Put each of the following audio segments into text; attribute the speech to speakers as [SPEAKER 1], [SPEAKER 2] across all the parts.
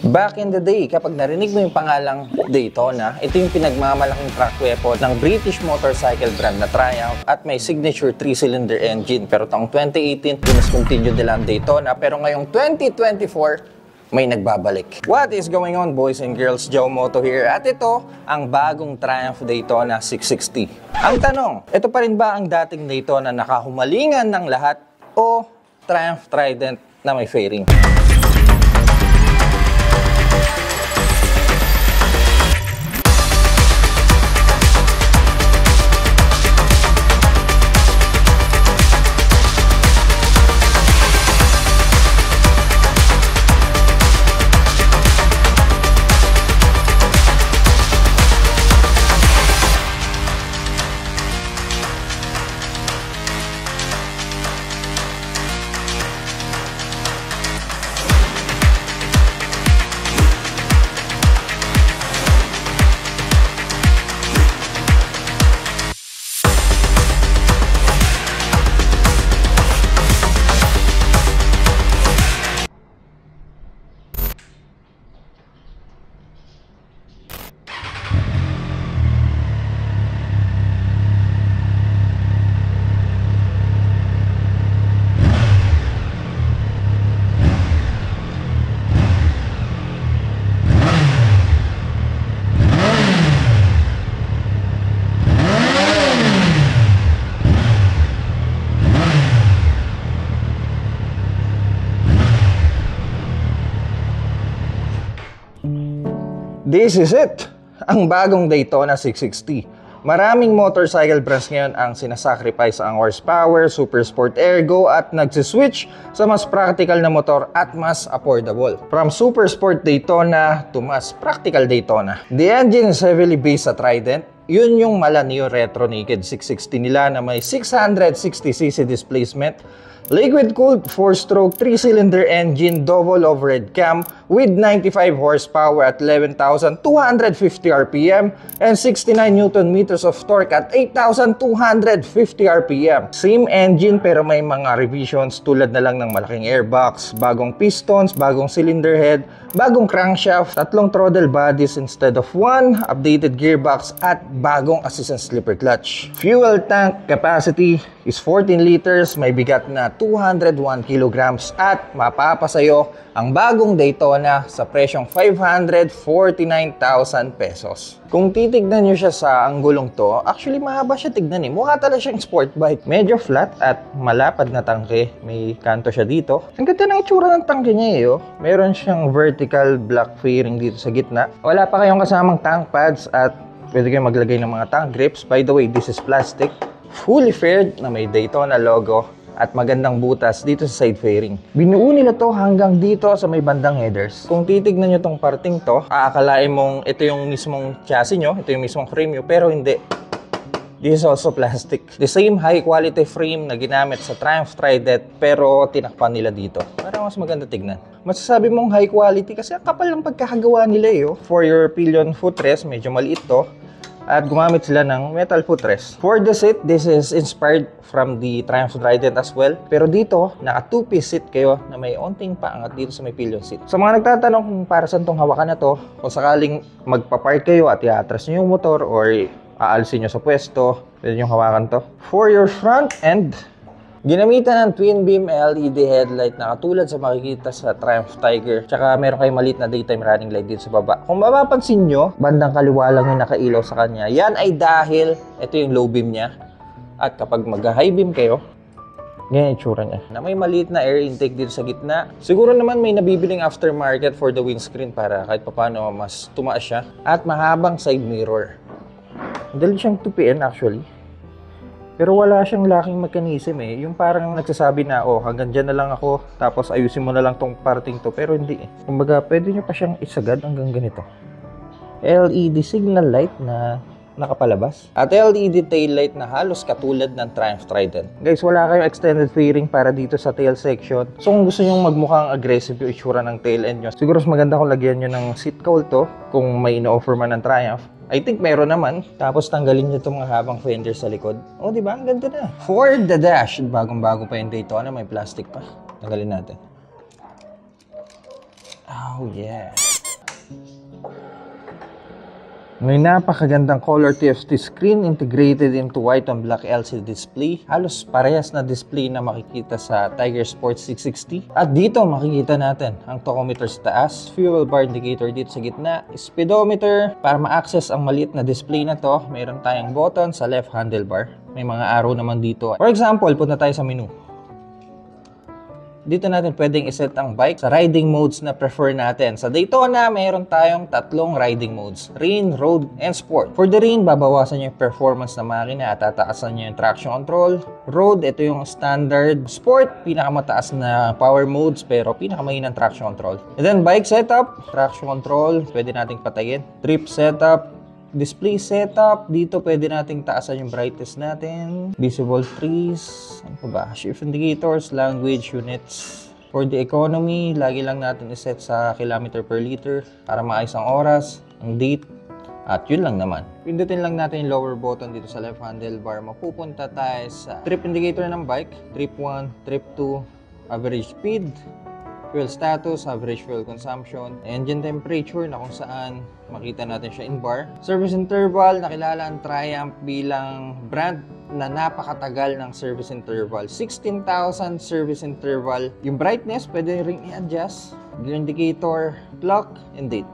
[SPEAKER 1] Back in the day, kapag narinig mo yung pangalang Daytona, ito yung pinagmamalaking track weapon ng British motorcycle brand na Triumph at may signature 3-cylinder engine. Pero taong 2018, discontinued nila ang Daytona. Pero ngayong 2024, may nagbabalik. What is going on, boys and girls? Joe Moto here. At ito, ang bagong Triumph Daytona 660. Ang tanong, ito pa rin ba ang dating Daytona na nakahumalingan ng lahat o Triumph Trident na may fairing? This is it! Ang bagong Daytona 660. Maraming motorcycle brands ngayon ang sinasacrifice ang horsepower, super sport ergo at nagsiswitch sa mas practical na motor at mas affordable. From super sport Daytona to mas practical Daytona. The engine is heavily based sa Trident. Yun yung mala Neo Retro Naked 660 nila na may 660cc displacement, liquid-cooled 4-stroke 3-cylinder engine, double overhead cam with 95 horsepower at 11,250 RPM and 69 Nm of torque at 8,250 RPM. Same engine pero may mga revisions tulad na lang ng malaking airbox, bagong pistons, bagong cylinder head, bagong crankshaft, tatlong throttle bodies instead of one, updated gearbox at bagong assistant slipper clutch. Fuel tank capacity is 14 liters, may bigat na 201 kilograms at mapapasayo ang bagong Daytona sa presyong 549,000 pesos. Kung titignan nyo siya sa anggulong to, actually mahaba siya tignan eh. Mukha talaga siyang sport bike. Medyo flat at malapad na tangke. May kanto siya dito. Ang ganda ng itsura ng tangke niya eh. Oh. Meron siyang vertical black fairing dito sa gitna. Wala pa kayong kasamang tank pads at pwede kayong maglagay ng mga tank grips. By the way, this is plastic. Fully faired na may Daytona logo at magandang butas dito sa side fairing. Binuo nila to hanggang dito sa may bandang headers. Kung titignan nyo tong parting to, aakalain mong ito yung mismong chassis nyo, ito yung mismong frame nyo, pero hindi. This is also plastic. The same high quality frame na ginamit sa Triumph Trident, pero tinakpan nila dito. Para mas maganda tignan. Masasabi mong high quality kasi ang kapal ng pagkakagawa nila eh. For your pillion footrest, medyo maliit to. At gumamit sila ng metal footrest. For the seat, this is inspired from the Triumph Trident as well. Pero dito, naka 2-piece seat kayo na may onting paangat dito sa may pillion seat. Sa mga nagtatanong kung para saan tong hawakan na to, kung sakaling magpa-park kayo at i-atras nyo yung motor or aalsin nyo sa pwesto, pwede nyo hawakan to. For your front end, ginamitan ng twin beam LED headlight na katulad sa makikita sa Triumph Tiger. Tsaka meron kayong maliit na daytime running light dito sa baba. Kung mapapansin nyo, bandang kaliwa lang yung nakailaw sa kanya. Yan ay dahil ito yung low beam niya. At kapag mag-high beam kayo, ganyan yung itsura niya. Na may maliit na air intake dito sa gitna. Siguro naman may nabibiling aftermarket for the windscreen para kahit papano mas tumaas siya. At mahabang side mirror. Dali siyang 2PN actually. Pero wala siyang locking mechanism eh. Yung parang nagsasabi na, oh, hanggang dyan na lang ako, tapos ayusin mo na lang tong parting to. Pero hindi eh. Kumbaga, pwede nyo pa siyang isagad hanggang ganito. LED signal light na nakapalabas. At LED tail light na halos katulad ng Triumph Trident. Guys, wala kayong extended fairing para dito sa tail section. So kung gusto nyo magmukhang aggressive yung itsura ng tail end nyo, siguro mas maganda kung lagyan nyo ng seat cowl to kung may ino-offer man ng Triumph. I think meron naman. Tapos tanggalin nyo itong mga habang fenders sa likod. Oh, di ba? Ang ganda na. For the dash, bagong-bago pa yung Daytona, may plastic pa. Tanggalin natin. Oh, yeah. May napakagandang color TFT screen integrated into white and black LCD display. Halos parehas na display na makikita sa Tiger Sport 660. At dito makikita natin ang tachometer sa taas, fuel bar indicator dito sa gitna, speedometer. Para ma-access ang maliit na display na to, mayroon tayong button sa left handlebar. May mga arrow naman dito. For example, punta tayo sa menu. Dito natin pwedeng iset ang bike sa riding modes na prefer natin. Sa Daytona, mayroon tayong tatlong riding modes: Rain, Road, and Sport. For the Rain, babawasan nyo yung performance ng makina at tataasan nyo yung traction control. Road, ito yung standard. Sport, pinakamataas na power modes pero pinakamahinang traction control. And then bike setup, traction control, pwede nating patayin. Trip setup, display setup, dito pwede nating taasan yung brightness natin. Visible trees, ano pa ba? Shift indicators, language, units. For the economy, lagi lang natin iset sa kilometer per liter para maayos ang oras, ang date, at yun lang naman. Pindutin lang natin yung lower button dito sa left handlebar. Mapupunta tayo sa trip indicator ng bike, trip 1, trip 2, average speed, fuel status, average fuel consumption, engine temperature na kung saan makita natin siya in bar. Service interval, nakilala ang Triumph bilang brand na napakatagal ng service interval. 16,000 service interval. Yung brightness, pwede ring i-adjust. Gear indicator, clock, and date.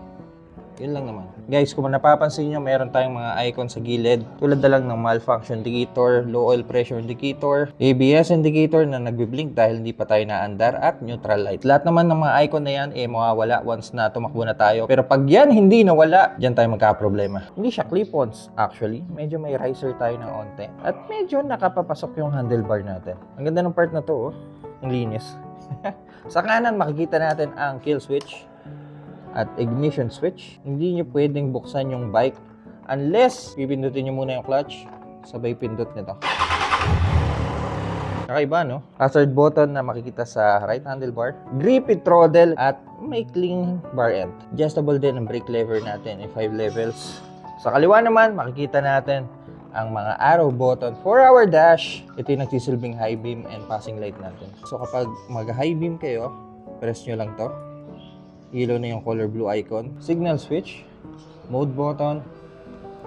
[SPEAKER 1] Yun lang naman. Guys, kung napapansin nyo, meron tayong mga icon sa gilid. Tulad na lang ng malfunction indicator, low oil pressure indicator, ABS indicator na nagbiblink dahil hindi pa tayo naandar, at neutral light. Lahat naman ng mga icon na yan, mawawala once na tumakbo na tayo. Pero pag yan hindi nawala, dyan tayo magka-problema. Hindi siya clip-ons, actually. Medyo may riser tayo ng onte. At medyo nakapapasok yung handlebar natin. Ang ganda ng part na to, ang linis. Sa kanan, makikita natin ang kill switch at ignition switch. Hindi nyo pwedeng buksan yung bike unless pipindutin nyo muna yung clutch, sabay pindot nito. Kakaiba, no? Hazard button na makikita sa right handlebar, grippy throttle, at may clean bar end. Adjustable din ang brake lever natin in 5 levels. Sa kaliwa naman, makikita natin ang mga arrow button for our dash. Ito yung nagsisilbing high beam and passing light natin. So kapag mag-high beam kayo, press nyo lang to. Ilaw na yung color blue icon. Signal switch, mode button,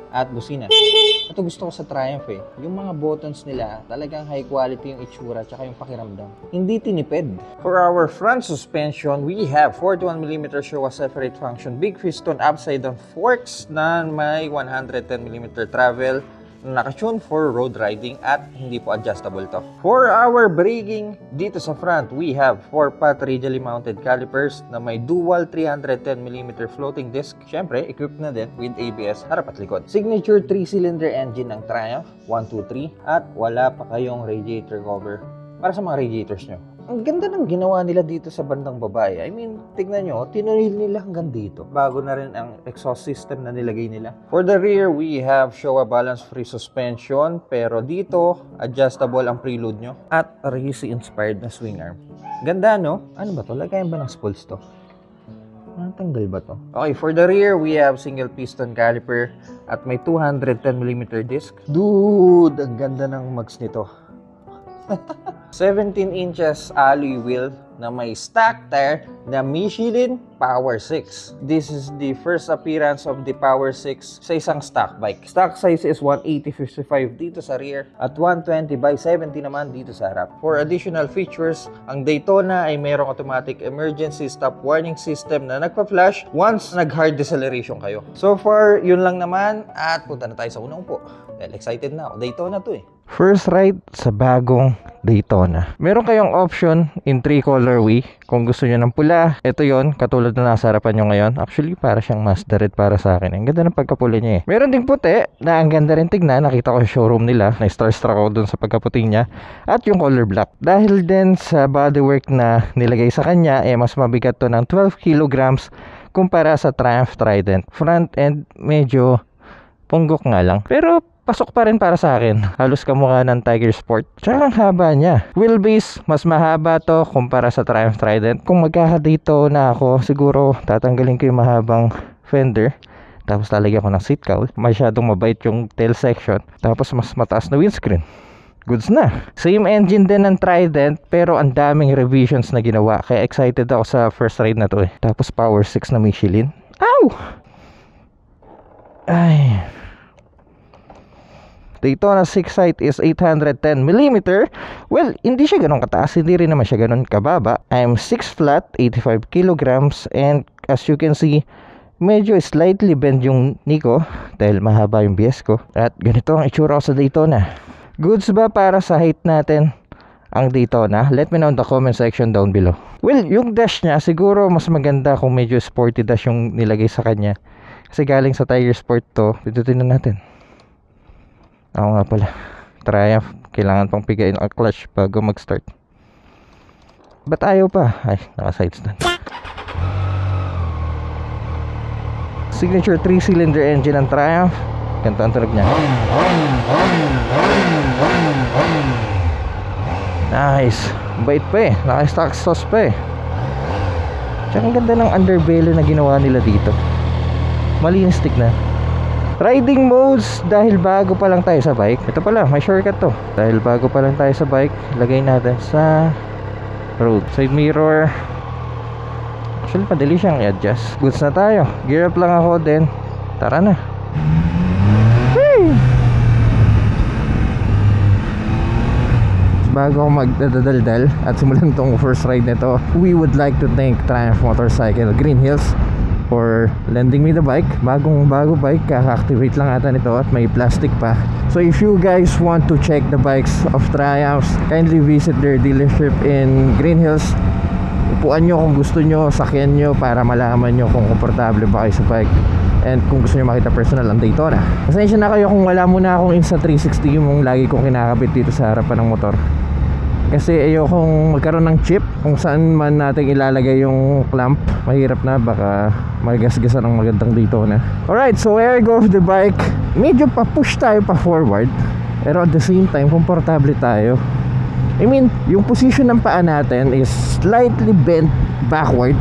[SPEAKER 1] at busina. Ito gusto ko sa Triumph eh. Yung mga buttons nila, talagang high quality yung itsura tsaka yung pakiramdam. Hindi tinipid. For our front suspension, we have 41mm Showa separate function big piston upside down forks na may 110mm travel, nakatune for road riding, at hindi po adjustable to. For our braking, dito sa front, we have 4-pot radially mounted calipers na may dual 310mm floating disc. Siyempre, equipped na din with ABS harap at likod. Signature 3-cylinder engine ng Triumph, 1, 2, 3, at wala pa kayong radiator cover para sa mga radiators nyo. Ang ganda ng ginawa nila dito sa bandang babae. I mean, tignan nyo, tinuril nila hanggang dito. Bago na rin ang exhaust system na nilagay nila. For the rear, we have Showa balance-free suspension. Pero dito, adjustable ang preload nyo. At Racing-inspired na swing arm. Ganda, no? Ano ba to? Lagayan ba ng spools to? Natanggal ba to? Okay, for the rear, we have single piston caliper at may 210mm disc. Dude, ang ganda ng mags nito. 17 inches alloy wheel na may stock tire na Michelin Power 6. This is the first appearance of the Power 6 sa isang stock bike. Stock size is 180/55 dito sa rear at 120/70 naman dito sa harap. For additional features, ang Daytona ay mayroong automatic emergency stop warning system na nagpa-flash once nag-hard deceleration kayo. So far, yun lang naman, at punta na tayo sa unang upo. Well, excited na ako. Daytona to eh. First ride sa bagong Daytona. Meron kayong option in 3 colorway. Kung gusto nyo ng pula, ito yon, katulad na nasa harapan nyo ngayon. Actually, para siyang Mazda red para sa akin. Ang ganda ng pagkapula niya eh. Meron ding puti na ang ganda rin tignan. Nakita ko sa showroom nila. Na-starstruck ako dun sa pagkaputing niya. At yung color black. Dahil din sa bodywork na nilagay sa kanya, mas mabigat to ng 12 kilograms kumpara sa Triumph Trident. Front end, medyo punggok nga lang. Pero pasok pa rin para sa akin. Halos kamukha ng Tiger Sport. Tsaka ang haba niya. Wheelbase, mas mahaba to kumpara sa Triumph Trident. Kung magkakadito na ako, siguro tatanggalin ko yung mahabang fender. Tapos lalagyan ko ng seat cowl. Masyadong mabait yung tail section. Tapos mas mataas na windscreen. Goods na. Same engine din ng Trident, pero ang daming revisions na ginawa. Kaya excited ako sa first ride na to eh. Tapos Power 6 na Michelin. Ow! Ay. Daytona 6 height is 810mm. Well, hindi siya ganun kataas, hindi rin naman siya ganun kababa. I'm 6 flat, 85 kilograms, and as you can see, medyo slightly bend yung knee ko dahil mahaba yung bias ko. At ganito ang itsura ko sa Daytona. Goods ba para sa height natin ang Daytona? Let me know in the comment section down below. Well, yung dash niya siguro mas maganda kung medyo sporty dash yung nilagay sa kanya. Kasi galing sa Tiger Sport to. Pindutin na natin. Ako nga pala, Triumph, kailangan pang pigain ang clutch bago mag-start. Ba't ayaw pa? Ay, naka-side stand. Signature 3-cylinder engine ng Triumph. Ganito ang tunog niya. Nice. Bait pa eh, naka-stock sauce pa eh. Tsaka ang ganda ng underbelly na ginawa nila dito. Malinis tignan. Riding modes, dahil bago pa lang tayo sa bike. Ito pala, may shortcut to. Dahil bago pa lang tayo sa bike, lagay natin sa road. Side mirror. Actually, madali siyang i-adjust. Goods na tayo. Gear up lang ako din. Tara na. Hey! Bago ako magdadaldal at simulan tong first ride nito, we would like to thank Triumph Motorcycle Green Hills for lending me the bike. Bago bike, kaka-activate lang ata nito at may plastic pa. So if you guys want to check the bikes of Triumphs, kindly visit their dealership in Green Hills. Upuan nyo kung gusto nyo, sakyan nyo para malaman nyo kung komportable ba kayo sa bike. And kung gusto nyo makita personal ang Daytona. Pasensya na kayo kung wala muna akong Insta360 yung lagi kong kinakabit dito sa harapan ng motor. Kasi ayokong magkaroon ng chip kung saan man natin ilalagay yung clamp. Mahirap na, baka magasgasan ng magandang Daytona. Alright, so where I go with the bike, medyo pa-push tayo pa forward, pero at the same time, komportable tayo. I mean, yung position ng paa natin is slightly bent backward,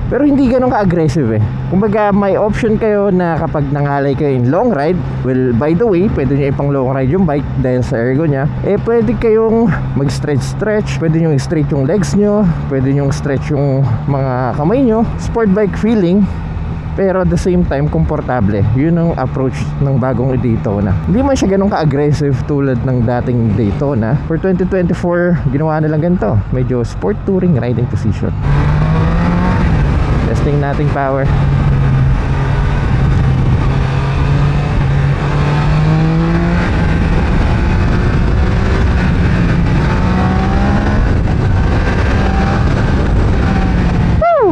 [SPEAKER 1] pero hindi ganun ka-aggressive eh. Kumbaga may option kayo na kapag nangalay kayo in long ride, well, by the way, pwede nyo ipang long ride yung bike dahil sa ergo nya, eh pwede kayong mag-stretch, pwede nyo i-stretch yung legs nyo, pwede nyo stretch yung mga kamay nyo. Sport bike feeling, pero at the same time, komportable. Yun ang approach ng bagong Daytona. Hindi man siya ganun ka-aggressive tulad ng dating Daytona. For 2024, ginawa nilang ganito. Medyo sport touring riding position. Testing nating power. Woo!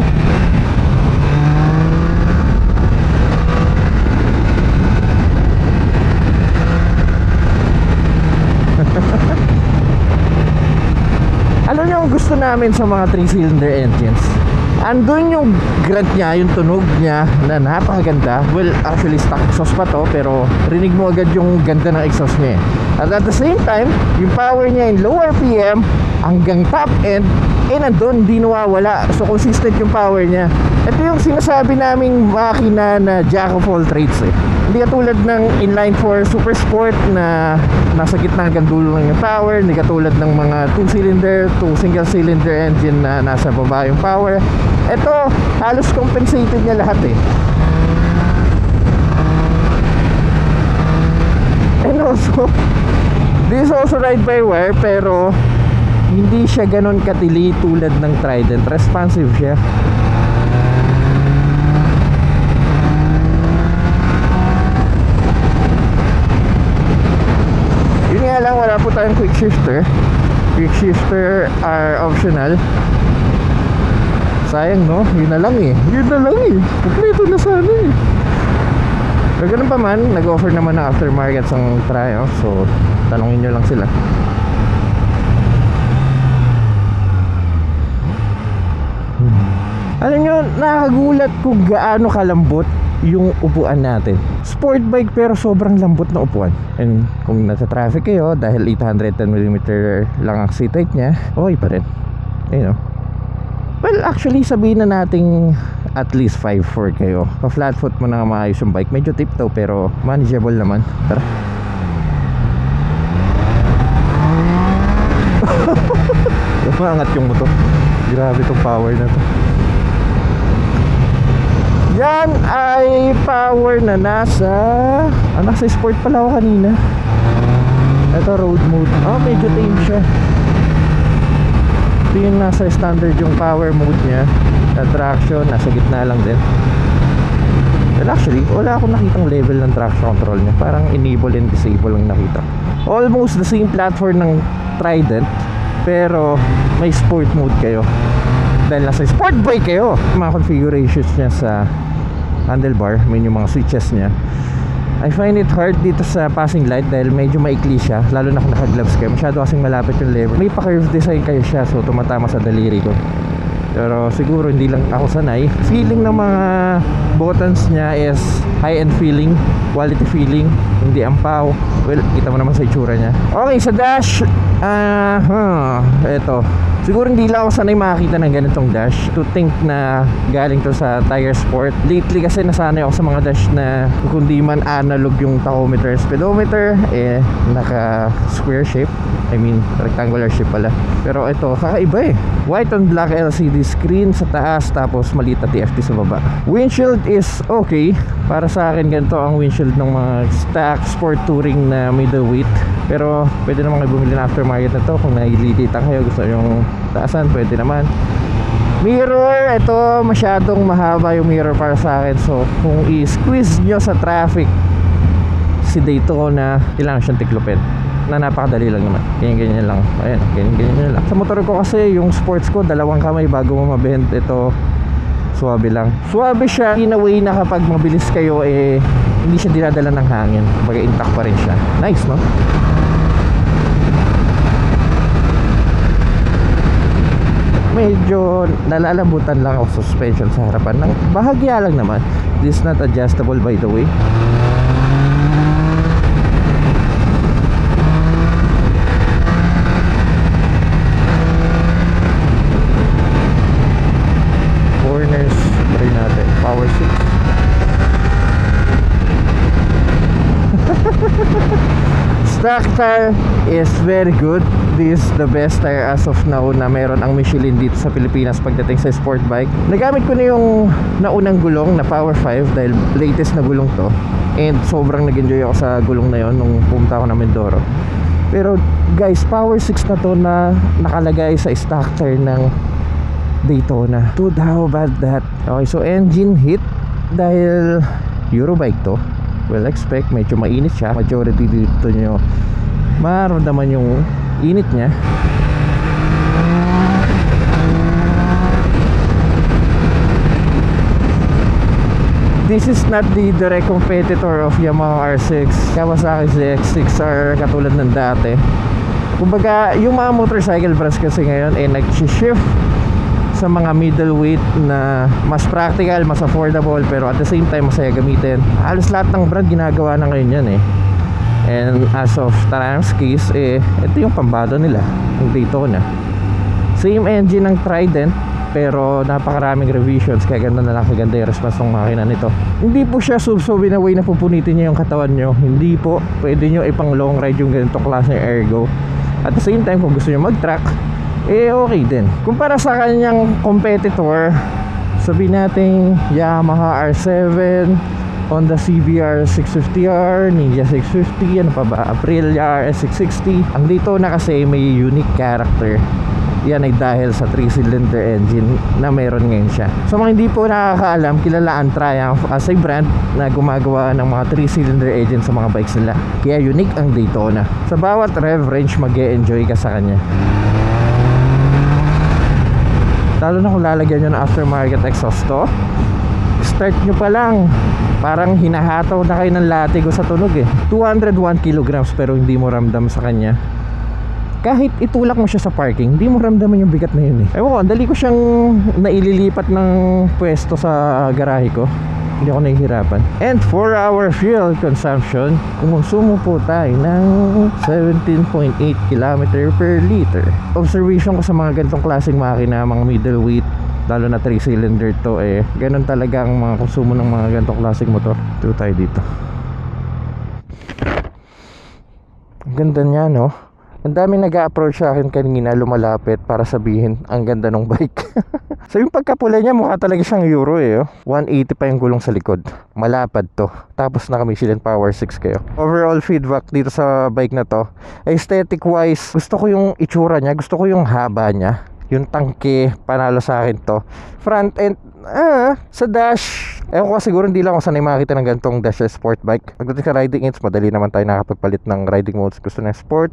[SPEAKER 1] Alam niyo ang gusto namin sa mga 3-cylinder engines? Andun yung grunt niya, yung tunog niya na napakaganda. Well, actually stock exhaust pa to, pero rinig mo agad yung ganda ng exhaust niya. At the same time, yung power niya in low RPM hanggang top end, eh nandun, hindi nawawala. So consistent yung power niya. Ito yung sinasabi naming makina na jack of all trades eh. Hindi katulad ng inline 4 super sport na nasa gitna hanggang dulo lang yung power. Hindi katulad ng mga 2-cylinder, 2 single cylinder engine na nasa baba yung power. Ito, halos compensated niya lahat eh. And also, this is also ride by wire, pero hindi siya ganon katili tulad ng Trident. Responsive siya. Yun nga lang, wala po tayong quick shifter. Quick shifter are optional. Sayang no, yun na lang eh. Kompleto na sana eh. Pero ganun pa man, nag-offer naman ng aftermarket ang Triumph. So, tanongin nyo lang sila. Alam nyo, nakakagulat kung gaano kalambot yung upuan natin. Sport bike pero sobrang lambot na upuan. And kung nasa traffic kayo, dahil 810mm lang ang seat height nya, okay pa rin. You know. Well, actually sabihin na nating at least 5'4" kayo. Pa-flat foot mo na maayos yung bike. Medyo tiptoe pero manageable naman. Tara. Umangat yung motor. Grabe tong power na to. Yan ay power na nasa nasa sport pala ako kanina. Ito road mode. Medyo tame siya. Ito yung nasa standard yung power mode niya. Traction, nasa gitna lang din. Well, actually, wala akong nakitang level ng traction control niya. Parang enable and disable ang nakita. Almost the same platform ng Trident, pero may sport mode kayo. Dahil nasa sport bike kayo. Mga configurations niya sa handlebar, may yung mga switches niya. I find it hard dito sa passing light dahil medyo maikli siya, lalo na kung naka-gloves kayo. Masyado kasing malapit yung lever. May pa-curve design kayo siya, so tumatama sa daliri ko. Pero siguro hindi lang ako sanay. Feeling ng mga buttons niya is high-end feeling, quality feeling, hindi ampaw. Well, kita mo naman sa itsura niya. Okay, sa dash, eto. Siguro hindi lang ako sanay makakita ng ganitong dash. To think na galing to sa Tire Sport. Lately kasi nasanay ako sa mga dash na kundi man analog yung tachometer, speedometer, naka square shape. I mean, rectangular shape pala. Pero ito, kakaiba eh. White on black LCD screen sa taas, tapos maliit na TFT sa baba. Windshield is okay. Para sa akin, ganito ang windshield ng mga stock sport touring na middleweight. Pero pwede naman kayo bumili na aftermarket na to. Kung naililitan kayo, gusto yung taasan, pwede naman. Mirror, ito masyadong mahaba yung mirror para sa akin. So kung i-squeeze nyo sa traffic si Daytona, kailangan siyang tiklopin na napakadali lang naman. Ganyan-ganyan lang. Ayan, ganyan-ganyan lang. Sa motor ko kasi, yung sports ko, dalawang kamay bago mo mabend. Ito, suwabe lang. Suwabe siya in a way na kapag mabilis kayo, hindi siya dinadala ng hangin. Kumbaga intact pa rin siya. Nice, no? Medyo nalalabutan lang ako suspension sa harapan. Bahagya lang naman. This is not adjustable, by the way. Corners, try natin. Power 6. Stock tire is very good. This is the best tire as of now na meron ang Michelin dito sa Pilipinas pagdating sa sport bike. Nagamit ko na yung naunang gulong na Power 5 dahil latest na gulong to. And sobrang nag-enjoy ako sa gulong na yon nung pumunta ako ng Mindoro. Pero guys, Power 6 na to na nakalagay sa stock tire ng Daytona. Dude, how about that? Okay, so engine heat dahil Eurobike to. Well, expect medyo mainit siya. Majority dito nyo maramdaman yung init niya. This is not the direct competitor of Yamaha R6. Kawasaki ZX-6R katulad ng dati. Kumbaga, yung mga motorcycle brands kasi ngayon nag-shift sa mga middleweight na mas practical, mas affordable, pero at the same time masaya gamitin. Halos lahat ng brand ginagawa na ngayon yan And as of Triumph's case, ito yung pambado nila, yung Daytona. Same engine ng Trident, pero napakaraming revisions, kaya ganda na lang, kaganda yung response ng makina nito. Hindi po siya subsobin na way na pupunitin nyo yung katawan nyo. Hindi po, pwede nyo ipang long ride yung ganito klase ergo. At the same time, kung gusto nyo mag-track, okay din. Kumpara sa kanyang competitor, sabihin natin Yamaha R7, Honda CBR 650R, Ninja 650, ano pa ba, Aprilia RS 660. Ang Daytona kasi may unique character. Yan ay dahil sa 3-cylinder engine na meron ngayon siya. So mga hindi po nakakaalam, kilala ang Triumph as a brand na gumagawa ng mga 3-cylinder engine sa mga bikes nila. Kaya unique ang Daytona. Sa bawat rev range, mag-e-enjoy ka sa kanya. Lalo na kung lalagyan nyo ng aftermarket exhaust to, start nyo pa lang, parang hinahataw na kayo ng latigo sa tunog 201 kilograms pero hindi mo ramdam sa kanya. Kahit itulak mo siya sa parking, hindi mo ramdaman yung bigat na yun Ewan ko, dali ko siyang naililipat ng pwesto sa garahe ko. Hindi ako nahihirapan. And for our fuel consumption, kumonsumo po tayo ng 17.8 km per liter. Observation ko sa mga ganitong klaseng makina, mga middleweight, lalo na 3-cylinder to ganun talaga ang mga konsumo ng mga ganitong klaseng motor. Ito tayo dito. Ang ganda niya, no? Ang daming nag-a-approach sa akin kanina, lumalapit para sabihin ang ganda ng bike. So yung pagkapula niya mukha talaga siyang Euro eh. 180 pa yung gulong sa likod. Malapad to. Tapos naka Michelin Power 6 kayo. Overall feedback dito sa bike na to, aesthetic wise, gusto ko yung itsura niya, gusto ko yung haba niya. Yung tangke, panalo sa akin to. Front end, sa dash, ewan ko siguro hindi lang ako sanay makakita ng gantong dash sa sport bike. Pagdating sa riding aids, madali naman tayo nakapagpalit ng riding modes. Gusto na sport,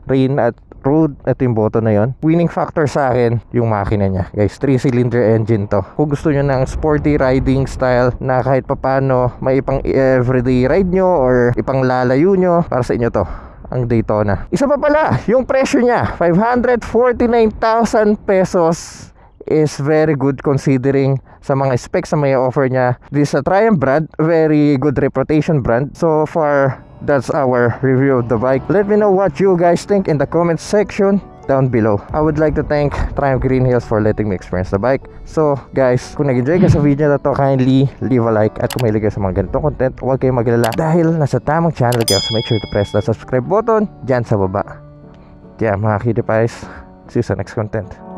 [SPEAKER 1] rain at road. Ito yung button na yon. Winning factor sa akin, yung makina niya. Guys, 3-cylinder engine to. Kung gusto nyo ng sporty riding style na kahit papano may ipang everyday ride nyo or ipang lalayo nyo, para sa inyo to ang Daytona. Isa pa pala, yung presyo niya, 549,000 pesos is very good considering sa mga specs na may offer niya. This is a Triumph brand, very good reputation brand. So far, that's our review of the bike. Let me know what you guys think in the comment section down below. I would like to thank Triumph Green Hills for letting me experience the bike. So guys, kung nag-enjoy ka sa video na to, kindly leave a like. At kung mahilig kayo sa mga ganitong content, huwag kayong maglala dahil nasa tamang channel kayo. So make sure to press the subscribe button dyan sa baba. Yeah, mga cutie pies, see you sa next content.